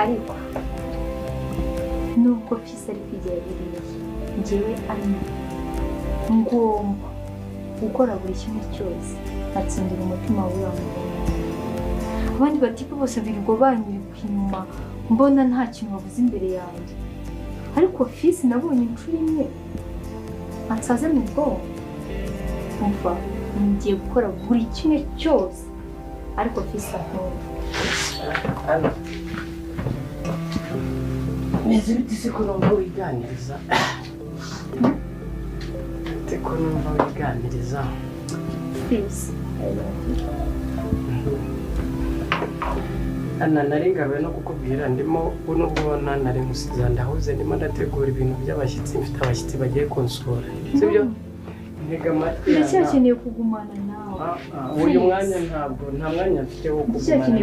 ariko nubwo Fisi ari kwigira biriya njyewe ari ngomba gukora buri kimwe cyose atsindira umutima w'uwo muntu. Abandi batipe bose birirwa banyiruka inyuma mbona nta kintu bavuze imbere yanjye, ariko Fisi nabonye inshuro imwe ansaze mu bwonko, umva ngiye gukora buri kimwe cyose ariko Fisi akunda. Neza biti se ko numva wiganiriza te ko numva wiganiriza Fisi Ana nari ngabe no kukubwira ndimo nubwo nari musiza ndahuze ndimo ndategura ibintu by'abashyitsi, mfite abashyitsi bagiye kunsura sibyo ntega amatwi ndacyakeneye kugumana nawe. uyu mwanya nta mwanya mfite wo kugumana